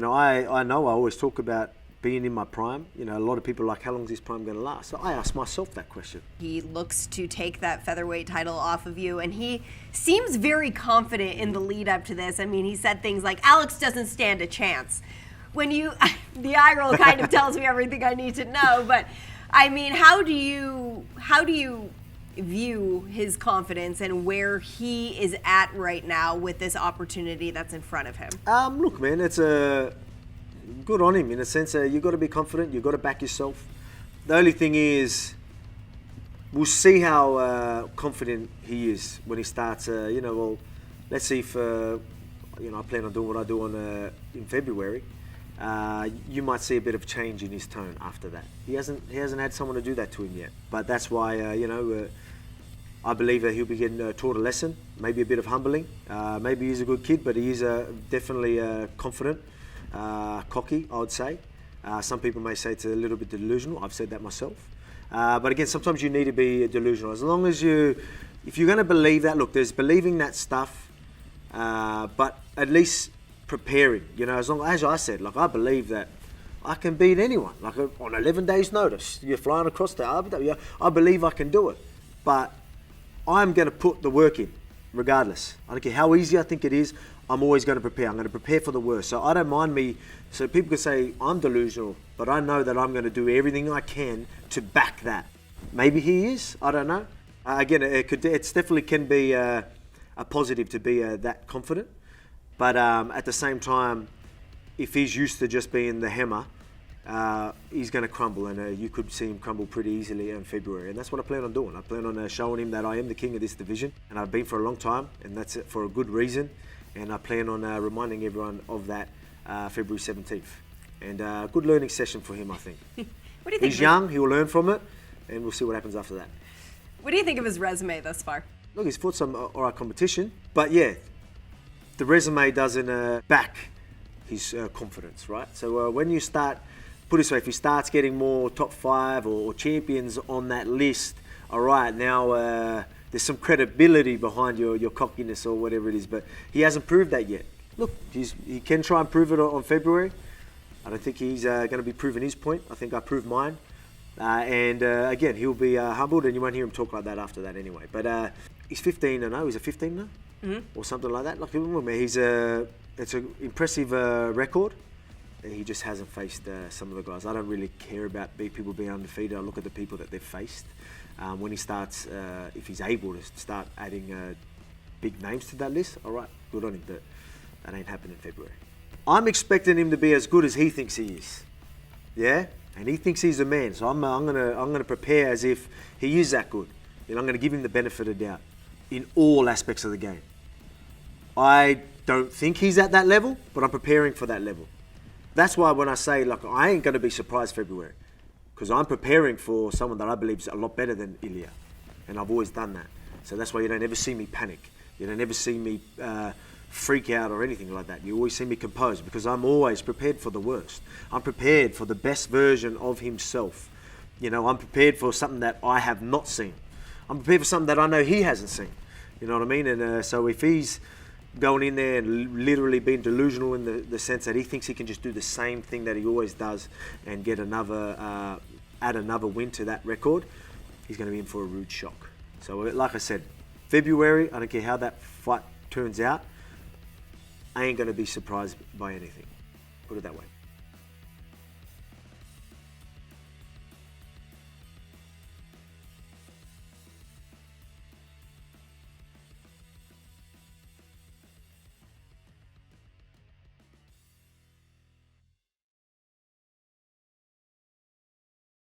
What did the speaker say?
I know I always talk about being in my prime. A lot of people are like, how long is this prime going to last? So I ask myself that question. He looks to take that featherweight title off of you, and he seems very confident in the lead up to this. I mean, he said things like, Alex doesn't stand a chance. The eye roll kind of tells me everything I need to know, but I mean, how do you view his confidence and where he is at right now with this opportunity that's in front of him? Look, man, it's good on him in a sense. You've got to be confident. You've got to back yourself. The only thing is, we'll see how confident he is when he starts. Well, let's see if I plan on doing what I do in February. You might see a bit of change in his tone after that. He hasn't had someone to do that to him yet. But that's why I believe that he'll be getting taught a lesson, maybe a bit of humbling. Maybe he's a good kid, but he is definitely confident, cocky, I would say. Some people may say it's a little bit delusional. I've said that myself. But again, sometimes you need to be delusional. As long as if you're going to believe that, look, there's believing that stuff, but at least preparing. As I said, like, I believe that I can beat anyone. Like, on 11 days' notice, you're flying across the Abu Dhabi. I believe I can do it, but I'm going to put the work in, regardless. I don't care how easy I think it is. I'm always going to prepare. I'm going to prepare for the worst. So I don't mind me. So people can say I'm delusional, but I know that I'm going to do everything I can to back that. Maybe he is. I don't know. Again, it definitely can be a positive to be that confident. But at the same time, if he's used to just being the hammer, he's going to crumble, and you could see him crumble pretty easily in February. And that's what I plan on doing. I plan on showing him that I am the king of this division, and I've been for a long time, and that's it for a good reason. And I plan on reminding everyone of that February 17th. And a good learning session for him, I think. What do you think? He's young, he'll learn from it, and we'll see what happens after that. What do you think of his resume thus far? Look, he's fought some alright competition, but yeah, the resume doesn't back his confidence, right? So when you start, put it this way, if he starts getting more top 5 or champions on that list, all right, now there's some credibility behind your cockiness or whatever it is, but he hasn't proved that yet. Look, he can try and prove it on February. I don't think he's going to be proving his point. I think I proved mine. And again, he'll be humbled, and you won't hear him talk like that after that anyway. But he's 15 and 0. He's a 15 now? Mm-hmm. Or something like that. Like, it's an impressive record. He just hasn't faced some of the guys. I don't really care about people being undefeated. I look at the people that they've faced. When he starts, if he's able to start adding big names to that list, all right, good on him. But that ain't happening in February. I'm expecting him to be as good as he thinks he is. Yeah? And he thinks he's a man. So I'm gonna prepare as if he is that good. And I'm gonna give him the benefit of doubt in all aspects of the game. I don't think he's at that level, but I'm preparing for that level. That's why when I say, like, I ain't going to be surprised February, because I'm preparing for someone that I believe is a lot better than Ilia, and I've always done that. So that's why you don't ever see me panic. You don't ever see me freak out or anything like that. You always see me composed, because I'm always prepared for the worst. I'm prepared for the best version of himself. I'm prepared for something that I have not seen. I'm prepared for something that I know he hasn't seen. You know what I mean? And so if he's going in there and literally being delusional in the sense that he thinks he can just do the same thing that he always does and get add another win to that record, he's going to be in for a rude shock. So like I said, February, I don't care how that fight turns out, I ain't going to be surprised by anything. Put it that way.